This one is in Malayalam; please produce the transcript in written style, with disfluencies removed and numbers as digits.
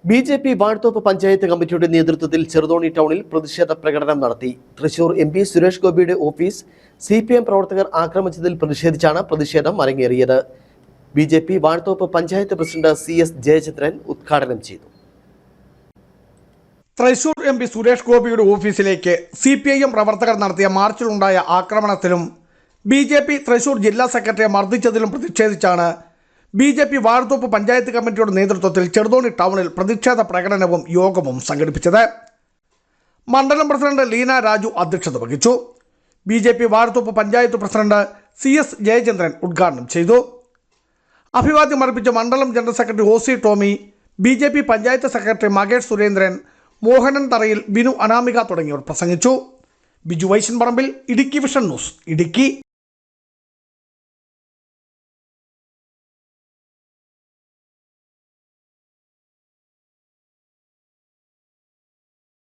ബി.ജെ.പി. വാഴത്തോപ്പ് പഞ്ചായത്ത് കമ്മിറ്റിയുടെ നേതൃത്വത്തിൽ ചെറുതോണി ടൗണിൽ പ്രതിഷേധ പ്രകടനം നടത്തി. തൃശൂർ എം.പി. സുരേഷ് ഗോപിയുടെ ഓഫീസ് സി.പി.എം പ്രവർത്തകർ ആക്രമിച്ചതിൽ പ്രതിഷേധിച്ചാണ് പ്രതിഷേധം അരങ്ങേറിയത്. BJP. Vazhathope panchayat president C.S. Jayachandran ഉദ്ഘാടനം ചെയ്തു. തൃശൂർ എം.പി. സുരേഷ് ഗോപിയുടെ ഓഫീസിലേക്ക് സി.പി.ഐ.എം പ്രവർത്തകർ നടത്തിയ മാർച്ചിലുണ്ടായ ആക്രമണത്തിലും ബി.ജെ.പി. തൃശൂർ ജില്ലാ സെക്രട്ടറിയെ മർദ്ദിച്ചതിലും പ്രതിഷേധിച്ചാണ് ബി.ജെ.പി. വാഴത്തോപ്പ് പഞ്ചായത്ത് കമ്മിറ്റിയുടെ നേതൃത്വത്തിൽ ചെറുതോണി ടൗണിൽ പ്രതിഷേധ പ്രകടനവും യോഗവും സംഘടിപ്പിച്ചത്. മണ്ഡലം പ്രസിഡന്റ് ലീന രാജു അധ്യക്ഷത വഹിച്ചു. BJP. Vazhathope panchayat president C.S. Jayachandran ഉദ്ഘാടനം ചെയ്തു. അഭിവാദ്യം അർപ്പിച്ച മണ്ഡലം general secretary O.C. Tomy, BJP. Panchayat secretary Makesh Surendran, Mohanan Tharayil, Binu Anamika തുടങ്ങിയവർ പ്രസംഗിച്ചു. Biju Vaishan Parambil, Idukki vision news, Idukki.